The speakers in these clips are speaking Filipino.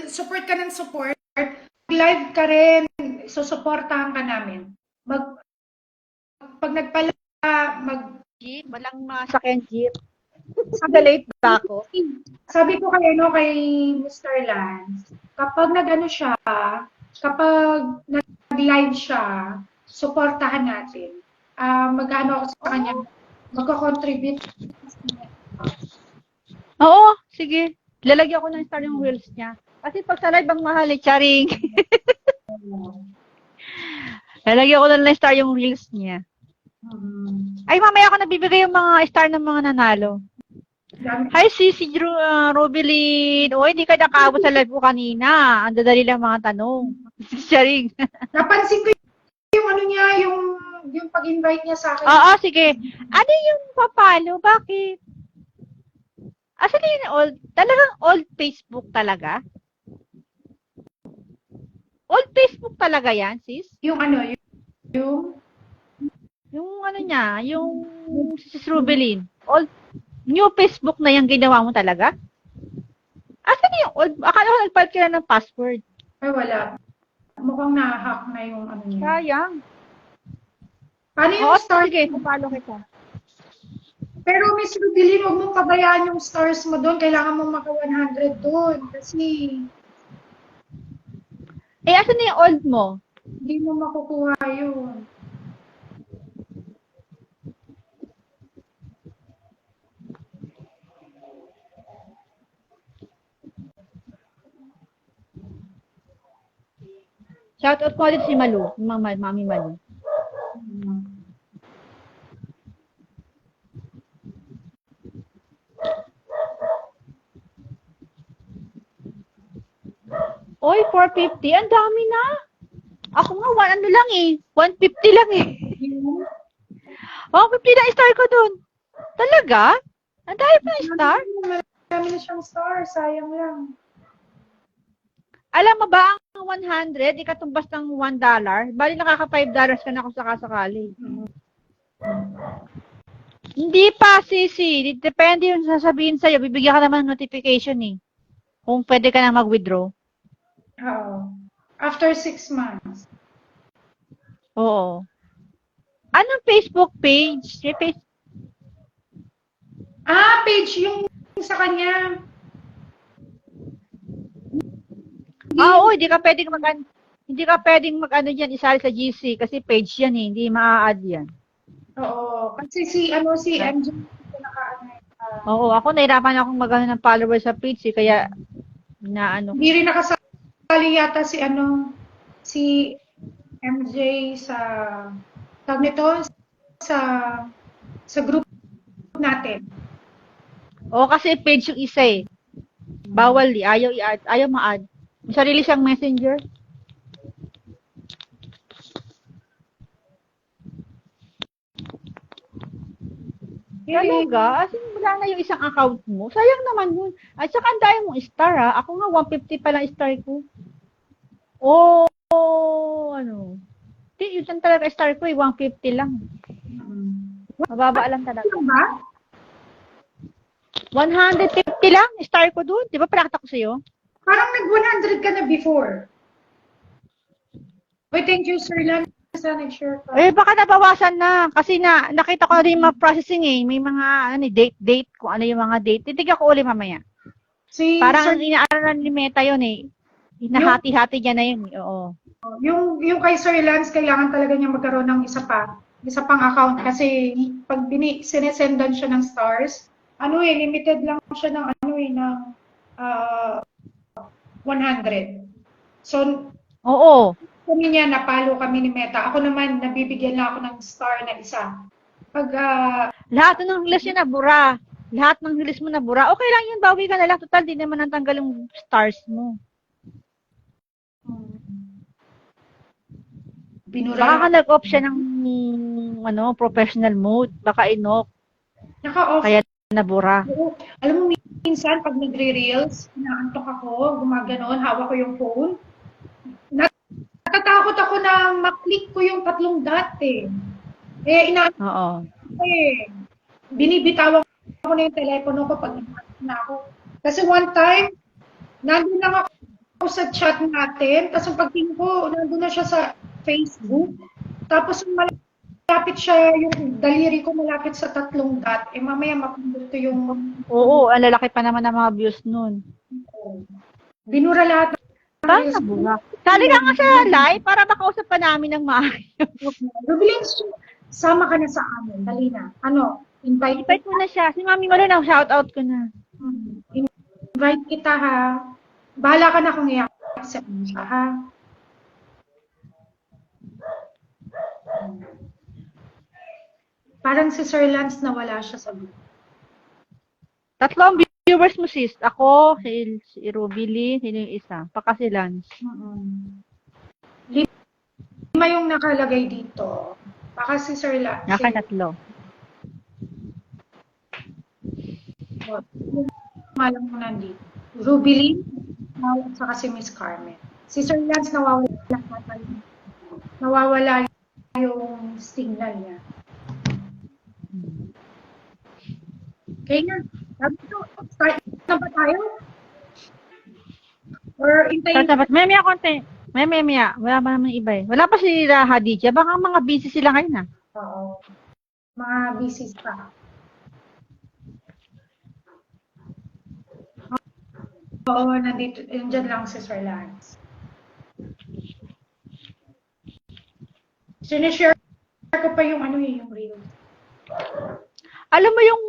support ka ng support, live ka rin, susuportahan ka namin. Pag nagpala, Jeep, walang masakyan jeep. Late ba ako? sabi ko kay Mr. Lance, kapag kapag nag-live siya, suportahan natin. Mag-ano ako sa kanya, magko-contribute. Oo, sige. Lalagyan ko ng star yung wheels niya. Kasi pag sa live ang mahal eh, charing. Lalagyan ko ng star yung wheels niya. Ay, mamaya ako nabibigay yung mga star ng mga nanalo. Hi, si Rubilin. O, hindi ka nakaabot sa live ko kanina. Ang dadali lang mga tanong. Charing. Napansin ko yung ano niya, yung pag-invite niya sa akin. Oo, sige. Ano yung papalo? Bakit? Asan na yun old? Talagang old Facebook talaga? Old Facebook talaga yan, sis? Yung ano, Yung ano niya, yung sis Rubilin. Old, new Facebook na yung ginawa mo talaga? Asan na yung old? Akala ko nagpalit ka na ng password. ay wala. Mukhang na-hack na yung ano niya. Sayang. Paano yung stars? Sige, papalo kita. Pero Miss Rubilin, huwag mong pabayaan yung stars mo doon. Kailangan mong maka 100 doon. Kasi Asan na yung old mo? hindi mo makukuha yun. Shoutout ko ulit si Malu, Mami Malu. Oy, 450. Ang dami na. Ako nga, 150 lang eh. 150 lang star ko dun. Talaga? Ang dami pa ng star? Marami na siyang star. Sayang lang. Alam mo ba, ang 100, ikatumbas ng $1, bali nakaka $5 ka na kung sakasakali. Hindi pa, Sisi. Depende yung sasabihin sa'yo. Bibigyan ka naman ng notification eh. Kung pwede ka na mag-withdraw. Oo. After 6 months. Oo. Anong Facebook page? Page yung sa kanya. Oo, hindi ka pwedeng mag-ano diyan, isali sa GC kasi page yan eh, hindi maa-add yan. Oo. Kasi si MJ Oo, ako nahirapan akong mag-ano ng followers sa page eh, kaya Hindi rin nakasali yata si MJ sa tawag nito sa group natin. Oo, kasi page yung isa eh. Bawal eh, ayaw i-add, ayaw ma-add. May sarili siyang messenger. Talaga? As in, wala na yung isang account mo? Sayang naman yun. At saka ang dami mong star ha. Ako nga 150 pa lang star ko. Ano? Yun lang talaga star ko eh, 150 lang. Mababa lang talaga. Ba? 150 lang star ko doon. Di ba palakita ko sa'yo? Parang nag-100 ka na before. Wait, thank you, Sir Lan. Nag-share ka. Baka nabawasan na. Kasi nakita ko rin mga processing eh. May mga date, kung ano yung mga date. Titignan ko ulit mamaya. Parang inaaral ni Meta yun eh. Hinahati-hati niya na yun eh. Oo. Yung kay Sir Lance, kailangan talaga niya magkaroon ng isa pang account kasi pag sinesendan siya ng stars, limited lang siya ng ng 100. So, oo. Kami niya, napalo kami ni Meta. Ako naman, nabibigyan lang ako ng star na isa. Lahat ng release niya nabura. Lahat ng release mo nabura. Okay lang yun, bawi ka na lang. Total, di naman natanggal yung stars mo. Baka ka nag-off siya ng professional mode. Baka inok. Naka-off. Kaya nabura. Alam mo, minsan, pag nagre-reels, inaantok ako, gumaganon, hawak ko yung phone. Natatakot ako na maklik ko yung 3 dot eh. Oo. Binibitawan ko na yung telepono ko pag na ako. Kasi one time, nandun lang ako sa chat natin. Tapos ang pagtingin ko, nandun na siya sa Facebook. Tapos malapit siya, yung daliri ko malapit sa 3 dot. Eh mamaya mapindot ko yung... Oo, ang lalaki pa naman ng mga views nun. Binura lahat Parang nabunga. Sali ka nga sa live para makausap pa namin ng maayos. Rubilin, sama ka na sa amin. Dali na. Ano? Invite mo na siya. Si Mami Malo na, shoutout ko na. Invite kita ha. Bahala ka na kung i-accept mo siya ha. Parang si Sir Lance na wala siya sa group. 3 ang viewers mo, sis. Ako, si Ruby, sino yung isa? Paka si Lance. 5 yung nakalagay dito. Baka si Sir Lance. Naka 3. Malam mo nandito. Ruby at saka si Miss Carmen. Si Sir Lance nawawala yung signal niya. Okay na. Start na ba tayo? Or intayin? Dapat maya konti. Maya. Wala pa naman iba eh. Wala pa si Hadidja. Baka mga busy sila ngayon na. Oo. Mga busy pa. Oo, nandito. Nandiyan lang si Sir Lance. Sinishare ko pa yung yung reel. Alam mo yung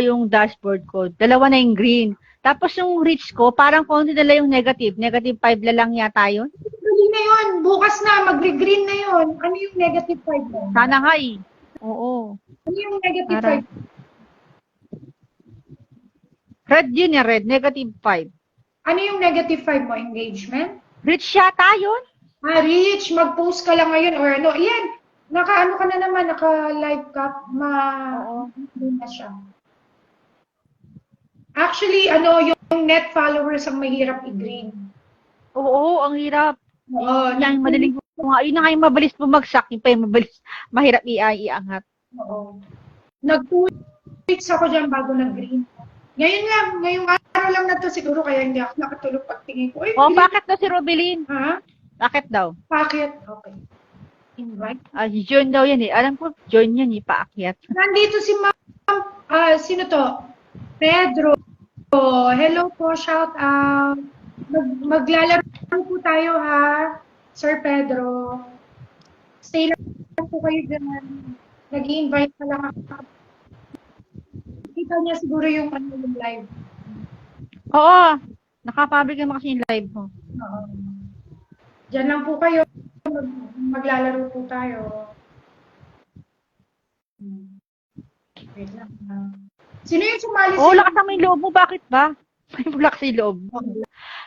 yung dashboard ko, 2 na yung green. Tapos yung reach ko, parang konti nila yung negative. Negative 5 na lang yata yun. Green na yun. Bukas na, magre-green na yun. Ano yung negative 5 mo? Sana nga eh. Oo. Ano yung negative Para. 5? Red yun eh, red. Negative 5. Ano yung negative 5 mo? Engagement? Reach yata yun. Rich, mag-post ka lang ngayon or ano. Ayan, naka-ano ka na naman, naka-live ka, Oo. na siya. Actually, yung net followers ang mahirap i-green. Oo, ang hirap. Oo. Yan, madaling yun na nga yung mabilis bumagsak. Yung pa yung mabilis, mahirap iangat. Oo. Nag-2 weeks ako dyan bago nag-green. Ngayong araw lang na to siguro kaya hindi ako nakatulog pagtingin ko. Oh, bakit daw si Robilin? Ha? Bakit daw? Bakit? Okay. Invite. Join daw yan eh. Alam ko, join yan eh, paakyat. Nandito si Ma'am, sino to? Pedro. Hello po, shout out. Maglalaro po tayo ha, Sir Pedro. Stay lang po kayo dyan. Nag-i-invite pa lang ako. Kita niya siguro yung live. Oo, nakapublic naman kasi yung live mo. Oo. Diyan lang po kayo. Maglalaro po tayo. Wait lang. Sino yung sumali Oo, lakas naman yung loob mo. Bakit ba? May lakas yung loob mo.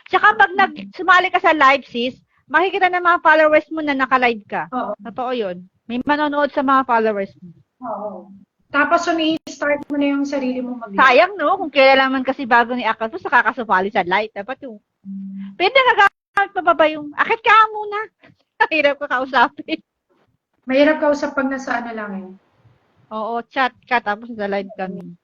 Tsaka pag sumali ka sa live, sis, makikita ng mga followers mo na naka-live ka. Oo. Totoo yun. May manonood sa mga followers mo. Oo. Tapos start mo na yung sarili mo mag-live. Sayang, no? Kung kailan naman kasi bago ni account mo, saka kasumali sa live. Dapat yung... Pwede nagagamit pa ba yung... Akit ka muna. Hirap ka kausapin. Mahirap kausap pag nasa lang eh. Oo, chat ka, tapos sa live kami.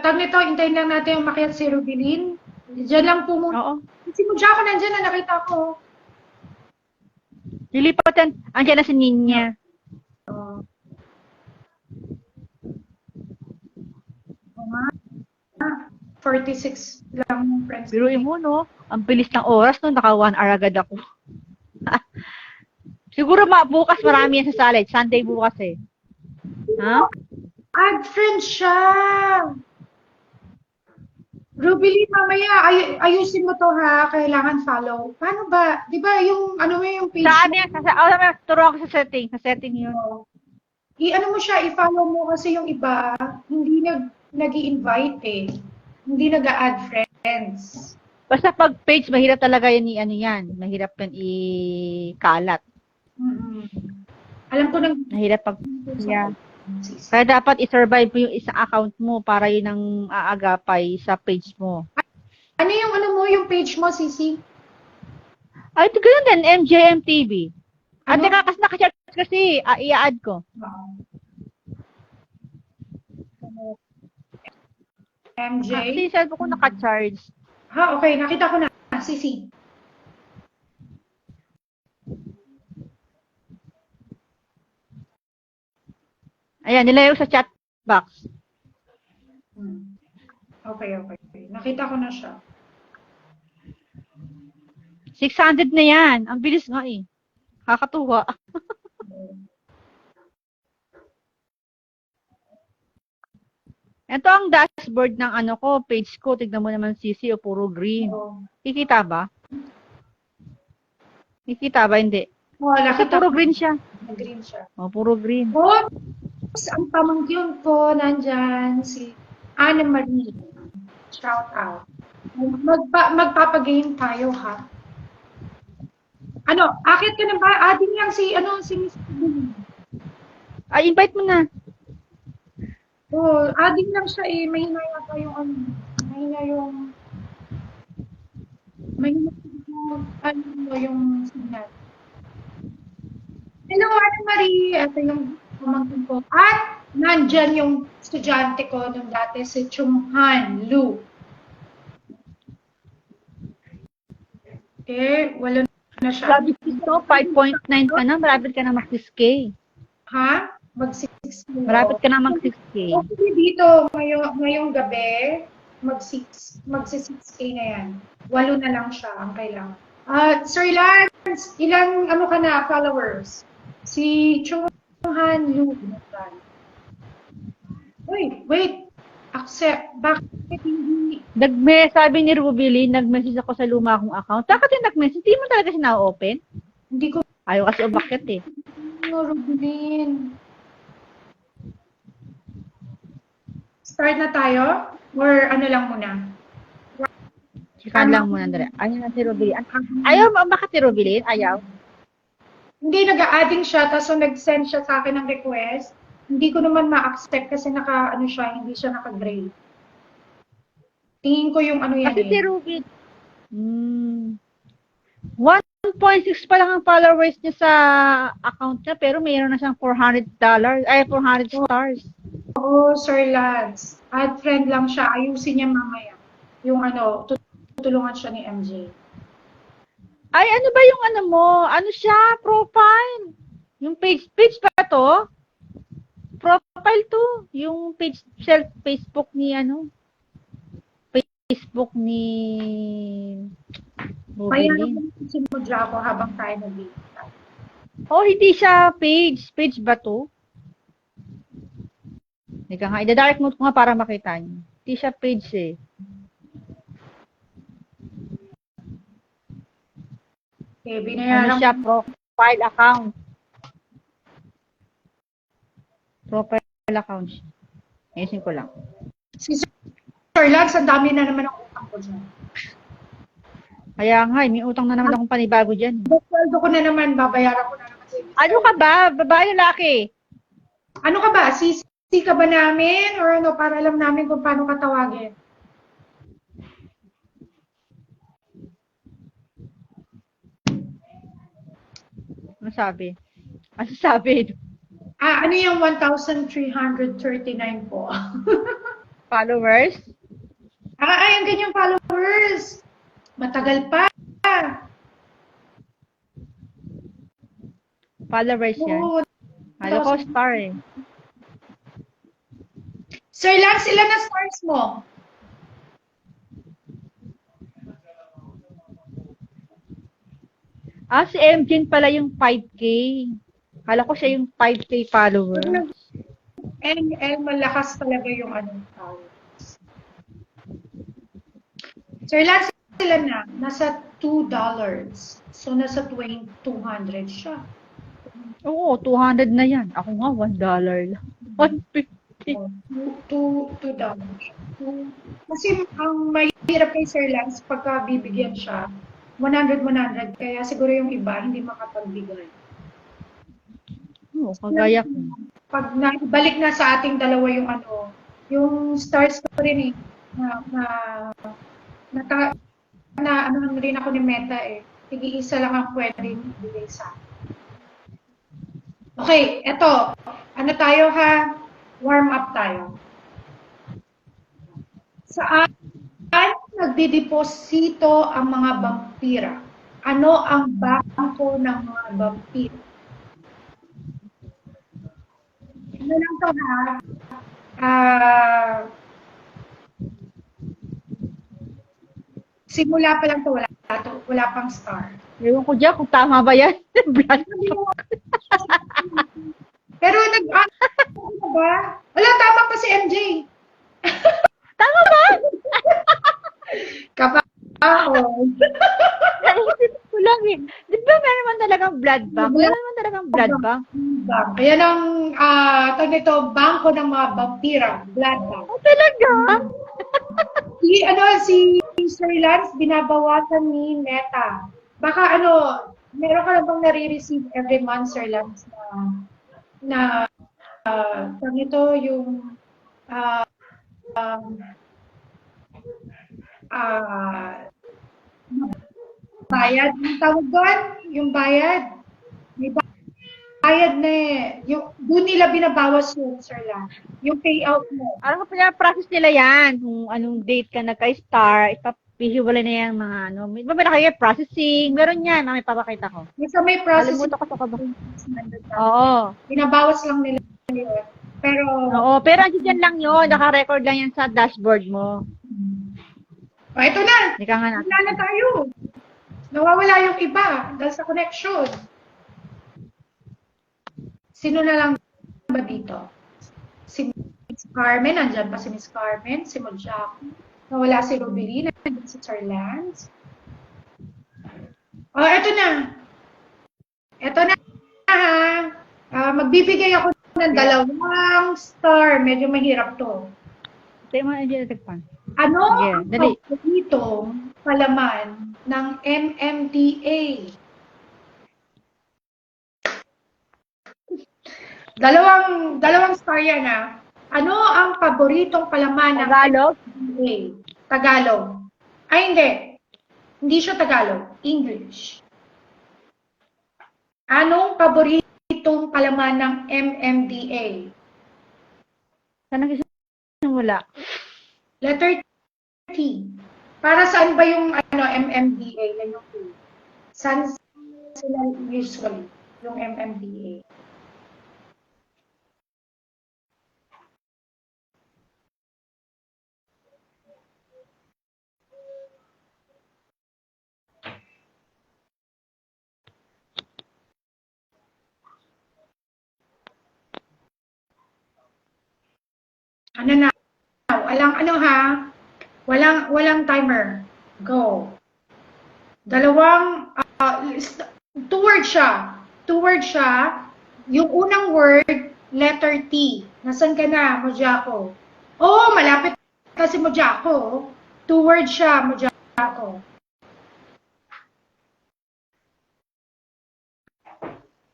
Tag nito, hintayin lang natin yung makiat si Rubilin. Diyan lang po muna. Oo. Si Mudja ko nandyan na nakita ko. Lilipat yan. Andiyan na si Ninya. 46 lang yung friends. Biruin mo, no? Ang bilis ng oras, no? Naka 1 hour agad ako. Siguro bukas marami yan sa salad. Sunday bukas eh. Ha? Add friend siya! Rubilin, mamaya, ayusin mo to ha. Kailangan follow. Paano ba? Di ba yung, yung page? Saan yan? Turuan ko sa setting. Sa setting yun. I-ano mo siya, i-follow mo kasi yung iba, hindi nag-i-invite eh. Hindi nag-a-add friends. Basta pag page, mahirap talaga yan yan. Mahirap yan ikalat. Alam ko nang... Mahirap pag... Yeah. Kaya dapat i-survive mo yung isang account mo para yun ang aagapay sa page mo. Ano yung page mo, Sisi? Ay, ito ganun din, MJMTV. At kasi nakachat kasi, i-add ko. MJ? Kasi cellphone ko naka-charge. Ha, okay. Nakita ko na. Sisi. Ayan, nilayo sa chat box. Okay. Nakita ko na siya. 600 na yan. Ang bilis nga eh. Kakatuwa. Ito ang dashboard ng ano ko, page ko. Tignan mo naman Sisi, o puro green. Kikita ba? Kikita ba? Hindi. Kasi puro green siya. Green siya. O, puro green. Oops! Ang pamangkin ko, nandyan, si Anna Marie. Shout out. Magpapagame tayo, ha? Ano, akit ka na ba? Adding lang si Miss Billy. Ay, invite mo na. Adding lang siya eh. Mahina yata yung yung signal. Hello, Anna Marie. Ito yung pamangkin ko. At nandyan yung estudyante ko nung dati, si Chunghan Lu. Okay, wala na siya. Sabi dito, 5.9 ka na. Marapit ka na mag-6K. Ha? Mag-6K. Marapit ka na mag-6K. Okay, dito, ngayong gabi, mag-6K na yan. 8 na lang siya ang kailangan. Sir Lance, ilang ka na followers? Si Chunghan Lu. Wait. Accept. Bakit hindi? Sabi ni Rubilin, nag-message ako sa luma kong account. Bakit yung nag-message? Hindi mo talaga siya na-open? Hindi ko. Ayaw kasi umakyat eh. Rubilin. Start na tayo? Or ano lang muna? Chikan lang muna. Ayaw na si Rubilin. Ayaw, bakit si Rubilin? Ayaw? Hindi, nag-a-adding siya, tapos nag-send siya sa akin ng request. Hindi ko naman ma-accept kasi hindi siya naka-gray. Tingin ko yung yan kasi si Ruby, 1.6 pa lang ang followers niya sa account niya, pero mayroon na siyang $400, 400 stars. Oo, Sir Lance. Add friend lang siya. Ayusin niya mamaya. Yung tutulungan siya ni MJ. Ay, ano ba yung mo? Ano siya? Profile? Yung page ba to? Profile to. Yung page, Facebook ni Facebook ni Rubilin. Kaya sinudya ko habang tayo nag-iita. Hindi siya page. Page ba to? Hindi ka nga. Ida-dark mode ko nga para makita niyo. Hindi siya page eh. Okay, binayaran siya? Profile account. Profile account. Ayusin ko lang. Si Sir Lance, ang dami na naman ang utang ko dyan. Kaya nga, may utang na naman akong panibago dyan. Sweldo ko na naman, babayaran ko na naman. Ano ka ba? Babae lalaki? Ano ka ba? Sisi ka ba namin? Or para alam namin kung paano ka tawagin? Ano sabi? Ano sabi? Ano yung 1,339 po? Followers? Ang ganyang followers. Matagal pa. Followers yan. Alam ko star eh. Sir Lance, ilan na stars mo? Si MJ pala yung 5K. Kala ko siya yung 5K followers. Malakas talaga yung followers. Sir Lance, ilan na? Nasa $2. So, nasa 200 siya. Oo, 200 na yan. Ako nga, $1 lang. 150. $2. Kasi ang mahirap kay Sir Lance, pagka bibigyan siya, 100, kaya siguro yung iba hindi makapagbigay. Oo, kagaya ko. Pag balik na sa ating dalawa yung stars ko rin rin ako ni Meta eh. Tig-iisa lang ang pwede ibigay sa akin. Okay, eto. Ano tayo ha? Warm up tayo. Saan nagdideposito ang mga vampira? Ano ang bangko ng mga vampira? Ano lang to ha? Simula pa lang to, wala pang star. Ewan ko dyan kung tama ba yan. Blood bank. Pero ano ba? Wala, tama pa si MJ. Tama ba? Kapahon. Naisip ko lang eh. Di ba meron naman talagang blood bank? Wala naman talagang blood bank. Yan ang tawag nito, bangko ng mga vampira, blood bank. Oh, talaga? Si Sir Lance, binabawasan ni Meta. Baka meron ka na bang nare-receive every month, Sir Lance, na tawag nito, yung bayad, yung tawag doon, yung bayad. May bayad na doon nila binabawas yun, Sir Lance. Yung payout mo. Ano pa process nila yan? Kung anong date ka nagka-star, ipapihiwalay na yan mga May ba kayo processing? Meron yan, may papakita ko. May processing. Alimutan ko sa kabang. Oo. Binabawas lang nila yun. Pero andyan lang yun. Naka-record lang yan sa dashboard mo. Ito na. Hindi ka nga natin. Wala na tayo. Nawawala yung iba dahil sa connection. Sino na lang ba dito? Si Miss Carmen, nandyan pa si Miss Carmen, si Mojako. Nawala si Rubilina, nandyan si Sir Lance. Eto na. Ito na ha. Magbibigay ako ng 2 star. Medyo mahirap to. Tayo mo nandiyan natin. Ano ang paboritong palaman ng MMDA? Dalawang star yan ha. Ano ang paboritong palaman ng MMDA? Tagalog. Ay, hindi. Hindi siya Tagalog. English. Anong paboritong palaman ng MMDA? Saan nagsisimula? Letter T. Para saan ba yung MMDA? Yan yung T. Saan sila usually yung MMDA? Ano na? Walang timer. Go. Two words siya. Yung unang word, letter T. Nasaan ka na, Mojako? Malapit ka si Mojako. 2 words siya, Mojako.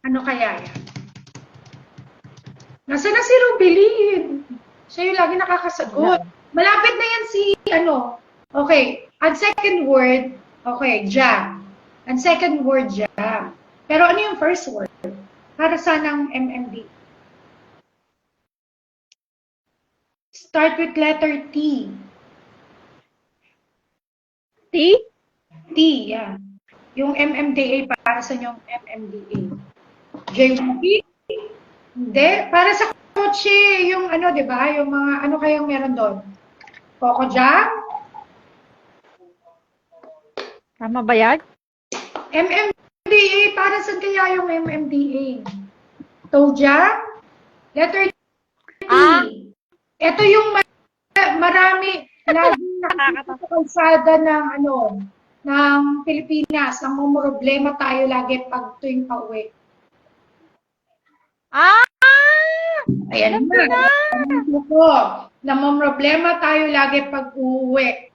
Ano kaya yan? Nasaan na si Rubilin? Siya yung lagi nakakasagot. Malapit na yan si Okay. Ang second word, jam. Ang second word, jam. Pero ano yung first word? Para saan ang MMD? Start with letter T. T? T, yeah. Yung MMDA, para saan yung MMDA? J-Wiki? Hindi. Para sa kotse, yung di ba? Yung mga, kayang meron doon? Coco Jam? Tama ba yan? MMDA, para saan kaya yung MMDA? Toe Jam? Letter T. Ito yung marami, laging nakikita sa kalsada ng Pilipinas. Namumroblema tayo lagi pag tuwing pauwi. Ayan na. Namumroblema tayo lagi pag uuwi.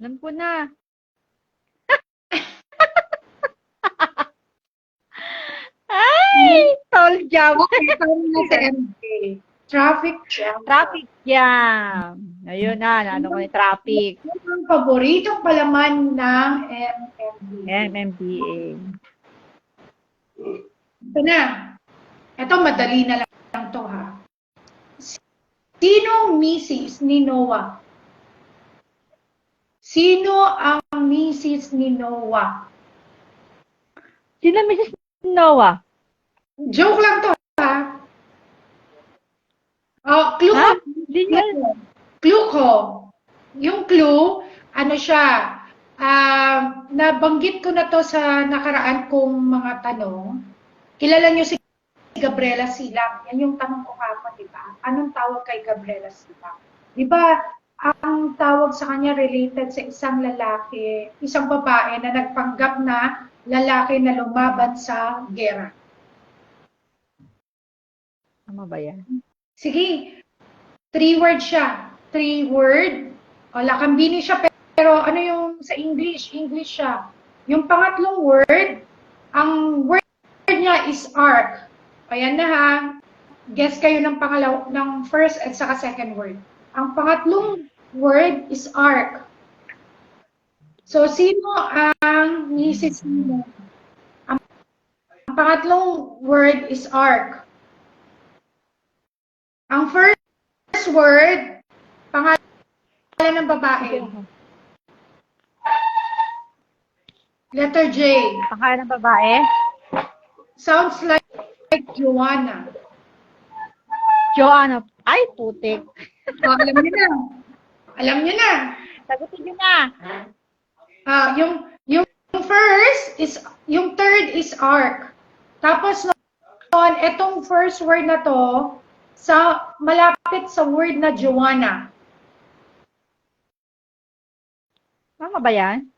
Alam ko na. Ay! Toll jam. Traffic jam. Traffic jam. Ayun na, ko yung traffic. Ano ang paboritong palaman ng MMDA? MMDA. Ito na. Ito, madali na lang to ha. Sinong misis ni Noah? Sino ang misis ni Noah? Sino Mrs. Noah? Joke lang to, ha? Oh, clue Ha? ko. Di niya. Clue ko. Yung clue, ano siya, nabanggit ko na to sa nakaraan kong mga tanong. Kilala niyo si Gabriela Silang. Yan yung tanong ko kapon, di ba? Anong tawag kay Gabriela Silang? Di ba, ang tawag sa kanya related sa isang lalaki, isang babae na nagpanggap na lalaki na lumaban sa gera. Tama ba yan? Sige, 3 word siya. 3 word. O, lakambini siya, pero ano yung sa English? English siya. Yung pangatlong word, ang word niya is ark. Ayan na ha. Guess kayo ng ng first at saka second word. Ang pangatlong word is ark. So, sino ang misis mo? Ang pangatlong word is ark. Ang first word, pangalan ng babae. Letter J. Pangalan ng babae? Sounds like Joanna. Joanna. Ay, putik. Oh, alam niyo na. Alam niyo na. Sagutin niyo na. Yung first is, yung third is ark. Tapos noon, etong first word na to, malapit sa word na Joanna. Tama ba yan?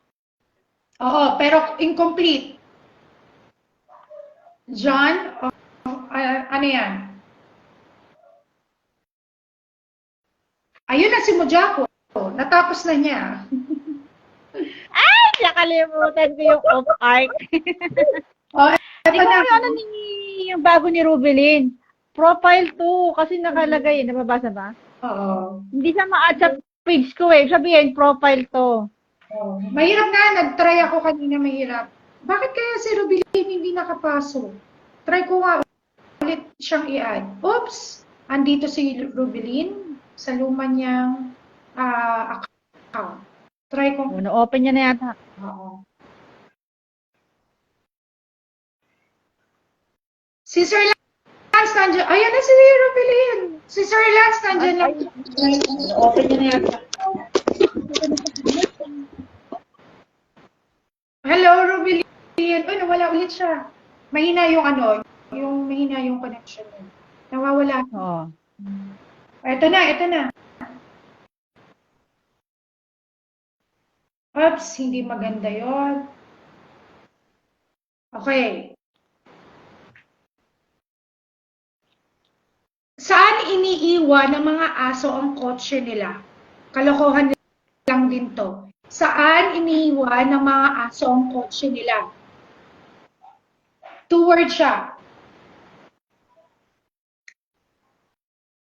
Oo, pero incomplete. John, ano yan? Ayun na si Mojako. Natapos na niya. Ay, nakalimutan ko yung off-arc. Oh, Hindi ko yung ano yung bago ni Rubilin. Profile 2, kasi nakalagay, nababasa ba? Oo. Hindi siya ma-add sa page ko eh. Sabihin, profile 2. Oh. Mahirap nga, nag-try ako kanina, mahirap. Bakit kaya si Rubilin hindi nakapasok? Try ko nga ulit siyang i-add. Oops! Andito si Rubilin sa luma niyang account. Try ko. Na-open niya na yata. Oo. Si Sir Lance nandiyan. Ayan na si Rubilin. Si Sir Lance nandiyan na. Open niya na yata. Hello, Rubilin. Uy, nawala ulit siya. Mahina yung mahina yung connection niya. Nawawala. Oo. Ito na. Oops, hindi maganda yon. Okay. Saan iniiwan ng mga aso ang kotse nila? Kalokohan lang din to. Saan iniiwan ng mga aso ang kotse nila? 2 words siya.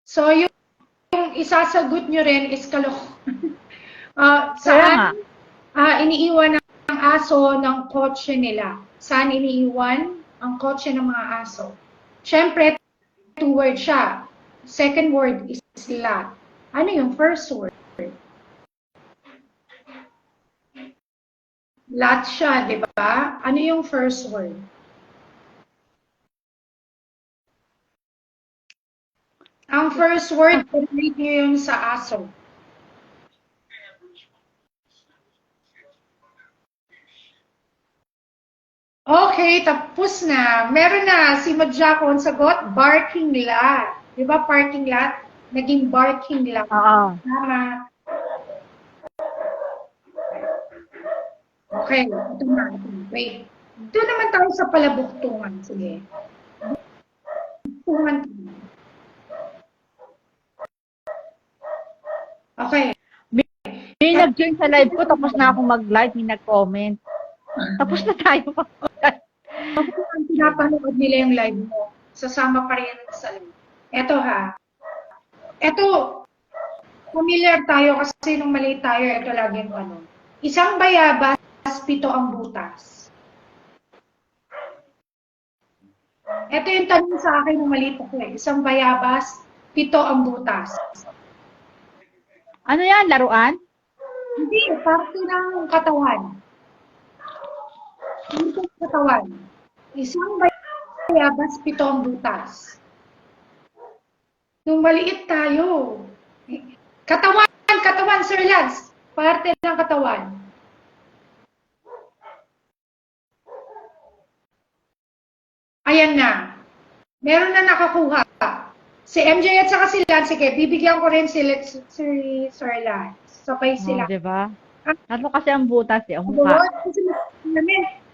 So, yung isasagot nyo rin is kalokohan. Saan iniiwan ng aso ng kotse nila? Saan iniiwan ang kotse ng mga aso? Siyempre, 2 words siya. Second word is lot. Ano yung first word? Lot siya, di ba? Ano yung first word? Ang first word, relate nyo yun sa aso. Okay, tapos na. Meron na si Madjako ang sagot, barking lot. Di ba parking lot? Naging barking lot. Oo. Tama. Okay, ito na. Wait. Ito naman tayo sa palabuktungan. Sige. Buktungan. Okay. May nag-join sa live ko, tapos na ako mag-live, may nag-comment. Tapos na tayo mag-live. Ang pinapanood nila yung live mo, sasama pa rin sa live. Eto ha. Eto, familiar tayo kasi nung maliit tayo, ito lagi yung ano. Isang bayabas, 7 ang butas. Ito yung tanong sa akin nung maliit ako eh. Isang bayabas, 7 ang butas. Ano yan? Laruan? Hindi, Hindi, parte ng katawan. Parte ng katawan. Isang bayabas, 7 butas. Nung maliit tayo. Katawan, Sir Lance. Parte ng katawan. Ayan na. Meron na nakakuha. Si MJ at saka si Lance, sige, bibigyan ko rin si Sir Lance. Sabay sila. Diba? Tatlo kasi ang butas eh, ang mukha.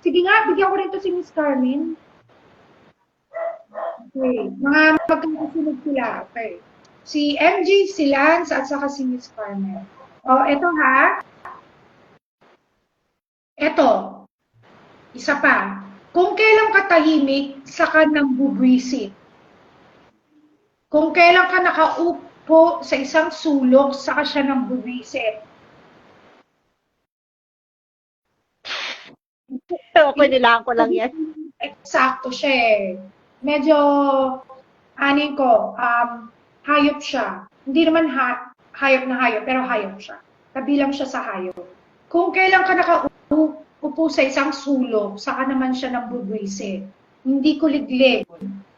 Sige nga, bigyan ko rin to si Miss Carmen. Okay. Mga magkakasunod sila. Okay. Si MJ, si Lance, at saka si Miss Carmen. O, eto ha. Eto. Isa pa. Kung kailan ka tahimik, saka nang bubwisit. Kung kailan ka nakaupo sa isang sulok, saka siya nang bubwisit. Pwede ko lang yan. Eksakto siya eh. Medyo, hayop siya. Hindi naman hayop na hayop, pero hayop siya. Kabilang siya sa hayop. Kung kailan ka nakaupo sa isang sulok, saka naman siya nang bubwisit. Hindi kuliglig.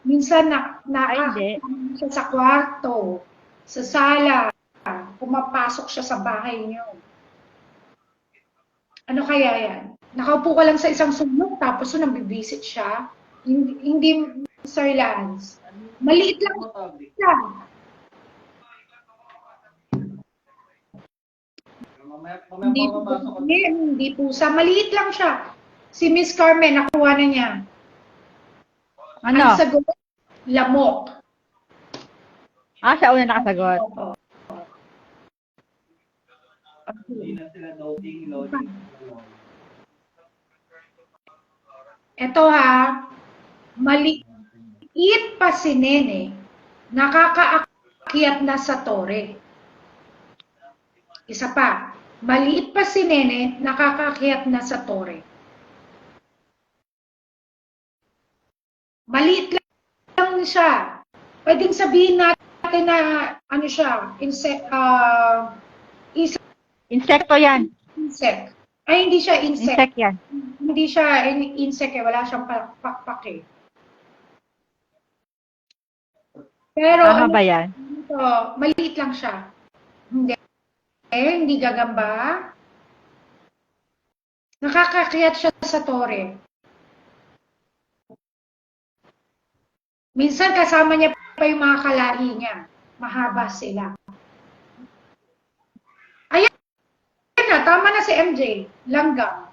Minsan nakakasama siya sa kwarto, sa sala, pumapasok siya sa bahay niyo. Ano kaya yan? Nakaupo ka lang sa isang sulok, tapos nang-visit siya. Hindi, Sir Lance. Maliit lang siya. Hindi po sa maliit lang siya. Si Miss Carmen, nakuha na niya. Ano? Ang sagot, lamok. Siya una nakasagot. Ito ha, maliit pa si Nene, nakakaakyat na sa tore. Isa pa, maliit pa si Nene, nakakaakyat na sa tore. Maliit lang siya. Pwedeng sabihin natin na ano siya, Insekto yan. Insect. Ay, hindi siya insect. Insect yan. Hindi siya insect eh. Wala siyang pakpak eh. Pero, Tama ba yan? Ito, maliit lang siya. Hindi gagamba. Nakakakyat siya sa tore. Minsan kasama niya pa yung mga kalahi niya. Mahaba sila. Ayan na, tama na si MJ. Langgam.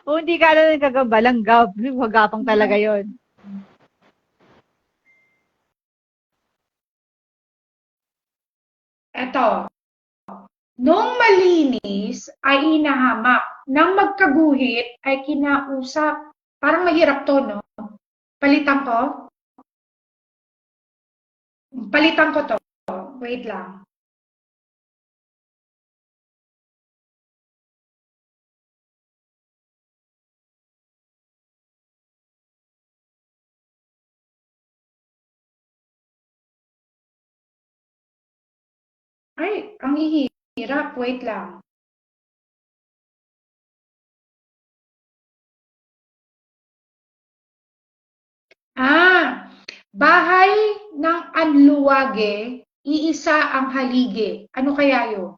Hindi ka na nagkagamba, langgam. Magapang talaga yon. Eto. Nung malinis ay inahamak. Nang magkaguhit ay kinausap. Parang mahirap to, no? Palitan ko. Palitan ko to. Wait lang. Ay, ang hihirap. Wait lang. Bahay ng anluwage, iisa ang haligi. Ano kaya yun?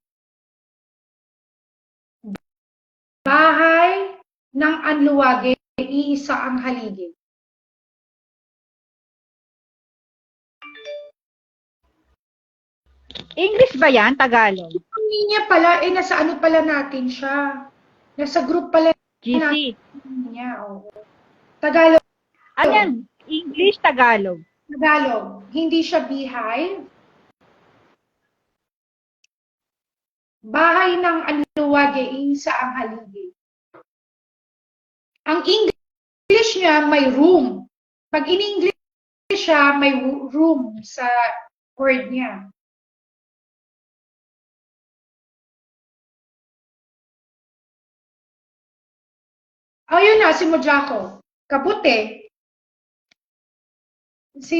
Bahay ng anluwage, iisa ang haligi. English ba yan? Tagalog? Ang niya pala, nasa ano pala natin siya? Nasa group pala GC. natin niya. Oh. Tagalog. Ano yan? English, Tagalog. Tagalog. Hindi siya beehive. Bahay ng anluwage, iisa ang haligi. Ang English niya may room. Pag in-English siya, may room sa word niya. Ayun na, si Mojako. Kabuti. Si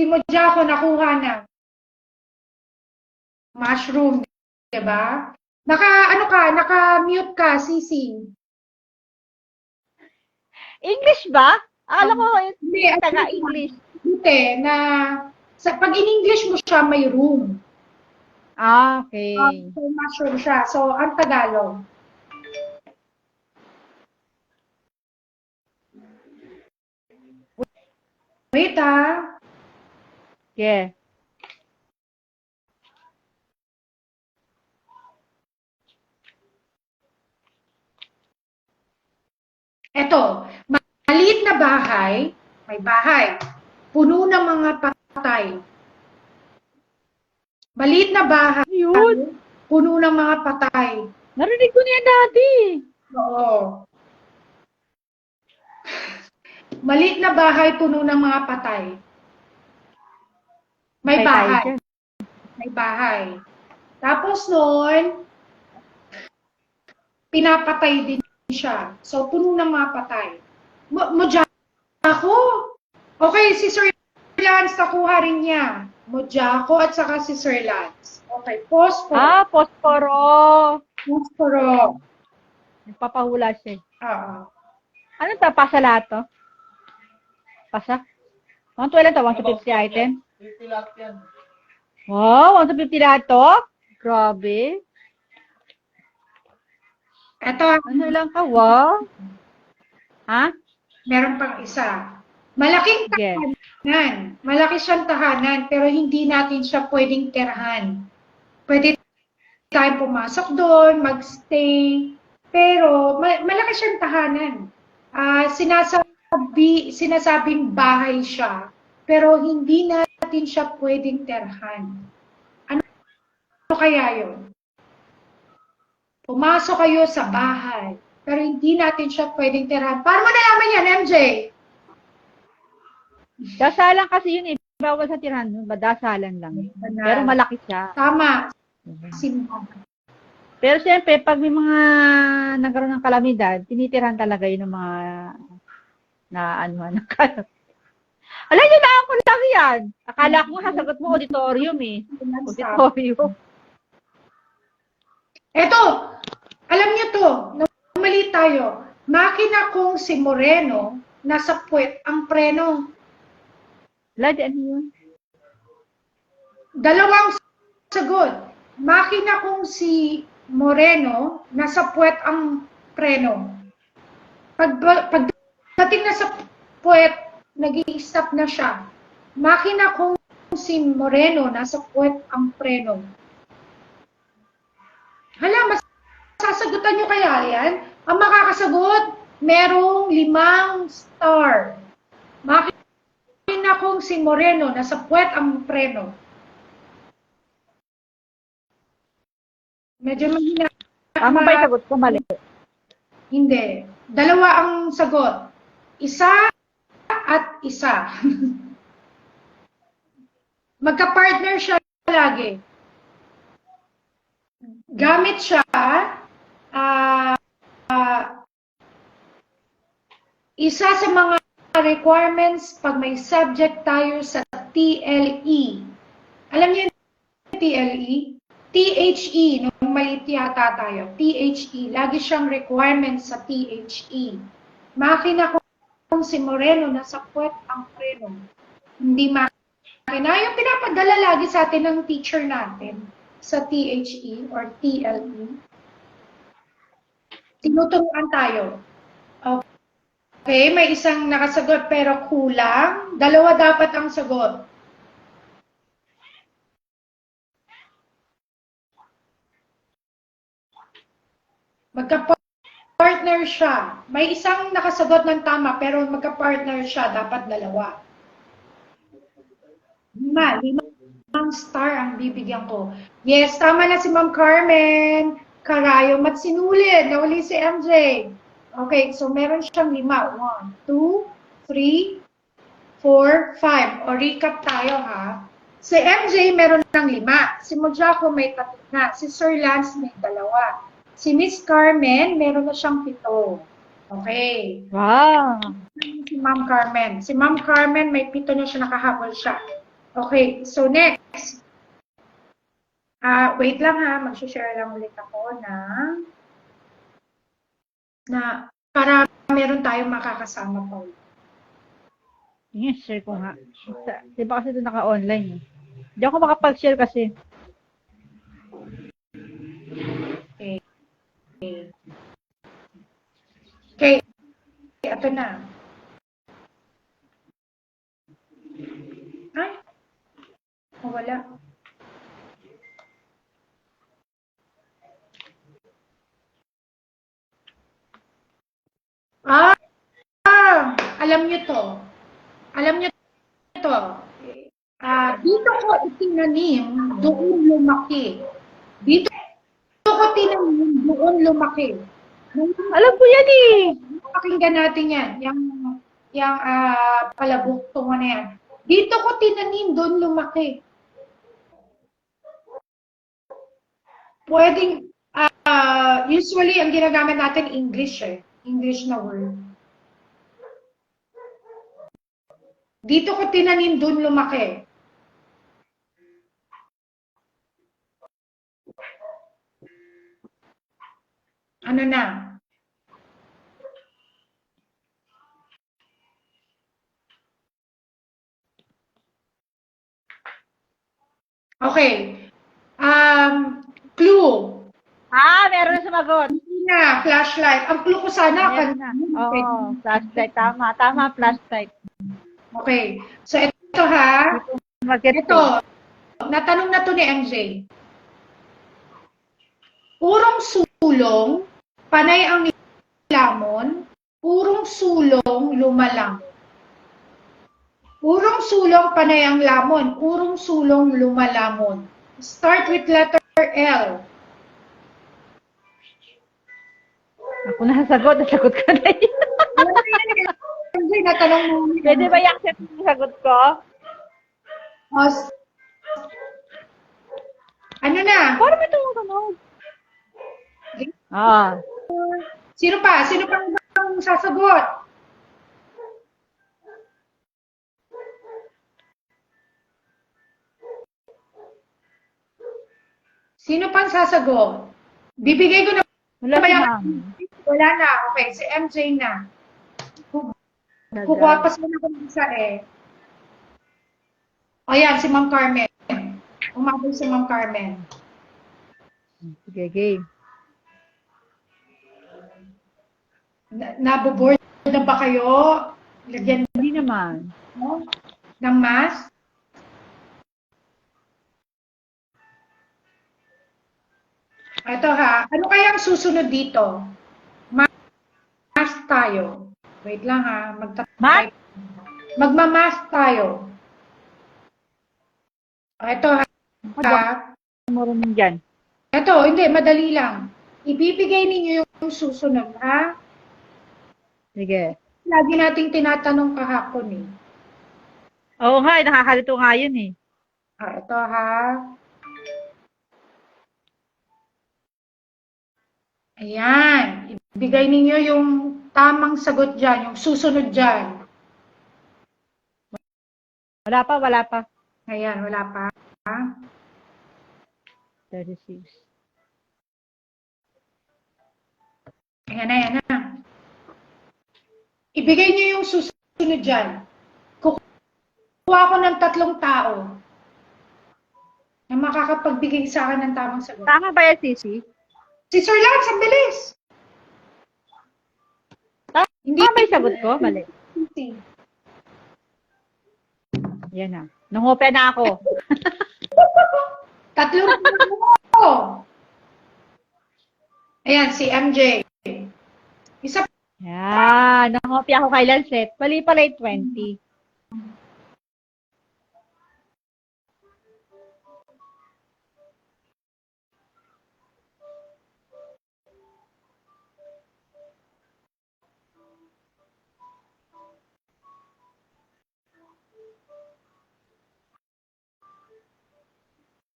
Mojako nakuha na. Mushroom, Diba? Naka-mute ka, Sisi. English ba? Alam ko, Hindi, taga-English. Hindi, pag in-English mo siya, may room. Okay. So, mushroom siya. So, ang Tagalog. Wait, Yeah. Eto, maliit na bahay, may bahay, puno ng mga patay. Maliit na bahay, Yun. puno ng mga patay. Narinig ko niya dati. Oo. Maliit na bahay, puno ng mga patay. May Patay tayo bahay. dyan. May bahay. Tapos noon, pinapatay din siya. So, puno ng mga patay. Mojako. Okay, si Sir Lance, nakuha rin niya. Mojako at saka si Sir Lance. Okay, posporo. Posporo. Posporo. Nagpapahula siya. Oo. Ano to? Pasa lahat to? Pasa? 120 lang to? 150 item? 50 lahat yan. Wow, 150 lahat to? Grabe. Ito, Ano lang ka? Wow. Ha? meron pang isa. Malaking Sige. tahanan. Malaki siyang tahanan, pero hindi natin siya pwedeng tirahan. Pwede tayong pumasok doon, magstay, pero malaki siyang tahanan. Sinasabing bahay siya, pero hindi natin siya pwedeng tirahan. Ano kaya yun? Pumasok kayo sa bahay, pero hindi natin siya pwedeng tirahan. Paano mo nalaman yan, MJ? Dasalan kasi yun eh. Bawal sa tirahan. Dasalan lang. Pero malaki siya. Tama. Simba. Pero siyempre, pag may mga nagkaroon ng kalamidad, tinitirahan talaga yun ng mga ng kalamidad. Alam niyo na ako lang yan. Akala ko nga sasagot mo auditorium eh. Auditorium. Eto, alam niyo to, mali tayo. Makina kong si Moreno, nasa puwet ang preno. Lad, ano yun? Dalawang sagot. Makina kong si Moreno, nasa puwet ang preno. Pagdating na sa puwet, nag-i-stop na siya. Makina kong si Moreno, nasa puwet ang preno. Hala, masasagutan nyo kaya yan? Ang makakasagot, merong 5 star. Makina kong si Moreno, nasa puwet ang preno. Medyo mahina. Tama ba yung sagot ko? Mali. Hindi. Dalawa ang sagot. Isa at isa. Magka-partner siya lagi. Gamit siya, isa sa mga requirements pag may subject tayo sa TLE. Alam niyo yung TLE? THE, nung maliit yata tayo. THE, lagi siyang requirement sa THE. Makina kung si Moreno, nasa puwet ang preno. Hindi makina. Yung pinapadala lagi sa atin ng teacher natin sa THE or TLE. Tinuturuan tayo. Okay, may isang nakasagot pero kulang. Dalawa dapat ang sagot. Magka-partner siya. May isang nakasagot ng tama pero magka-partner siya. Dapat dalawa. 5 star ang bibigyan ko. Yes, tama na si Ma'am Carmen. Karayo, matsinulid. Nawali si MJ. Okay, so meron siyang 5. 1, 2, 3, 4, 5. O recap tayo ha. Si MJ meron ng 5. Si Mojako may 3 na. Si Sir Lance may 2. Si Miss Carmen meron na siyang 7. Okay. Wow. Si Ma'am Carmen. Si Ma'am Carmen may 7 na siya, nakahabol siya. Okay, so next. Wait lang ha, mag-share lang ulit ako na para meron tayong makakasama pa ulit. Yes, share ko nga. Di ba kasi ito naka-online eh. Hindi ako makapag-share kasi. Okay, ito na. Ay, wala. Alam nyo to. Alam nyo to. Dito ko itinanim, doon lumaki. Dito ko tinanim, doon lumaki. Alam ko yan eh. Pakinggan natin yan. Yung palabok tungo na yan. Dito ko tinanim, doon lumaki. Pwedeng, usually, ang ginagamit natin English eh. English na word. Dito ko tinanim, doon lumaki. Ano na? Okay. Clue. Meron na sumagot. Hindi na, flashlight. Ang clue ko sana. Meron na. Oo, flashlight. Tama, flashlight. Okay. So, ito ha. Ito. Natanong na to ni MJ. Urong sulong, panay ang nilamon, urong sulong, lumalang. Urong sulong, panay ang lamon, urong sulong, lumalamon. Start with letter L. Ako nasagot ka na yun. MJ, natanong mo. Pwede ba i-accept yung sagot ko? Ano na? Paano may tumutunog? Sino pa? Sino pa ang sasagot? Sino pang sasagot? Bibigay ko na. Wala na. Okay, si MJ na. Kukuha pa sila ng isa eh. Ayan, si Ma'am Carmen. Umabot si Ma'am Carmen. Sige, game. Naboboard na ba kayo? Lagyan Hindi naman. ng mask? Ito ha. Ano kaya ang susunod dito? Mask tayo. Wait lang ha. Mask? Magmamask tayo. Ito ha. Marunong dyan. Ito, hindi. Madali lang. Ibibigay ninyo yung susunod ha. Sige. Lagi nating tinatanong kahapon eh. Oo nga, nakakalito nga yun eh. Ito ha. Ayan. Ibigay ninyo yung tamang sagot dyan, yung susunod dyan. Wala pa. Ayan, wala pa. 36. Ayan na. Ibigay niyo yung susunod dyan. Kukuha ko ng 3 tao na makakapagbigay sa akin ng tamang sagot. Tama ba yan, Sisi? Si Sir Lance, ang bilis! Hindi ba yung sagot ko? Mali. Yan na. Nangopya na ako. 3 tao. Ayan, si MJ. Isa Yan. Nangopya ako kay Lancet. Mali pala yung 20.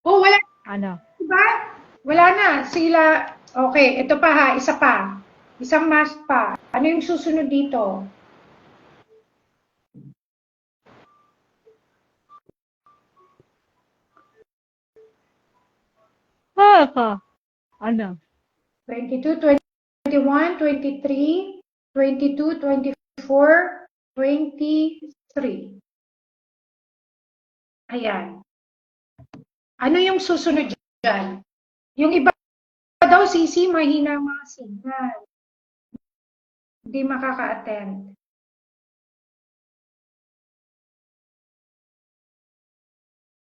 Oh, wala. Ano? Diba? Wala na. Sila. Okay, ito pa ha. Isa pa. Isang mask pa. Ano yung susunod dito? Ano? 22, 21, 23, 22, 24, 23. Ayan. Ano yung susunod dyan? Yung iba daw, Sisi, mahina ang mga signal. Hindi makaka-attend.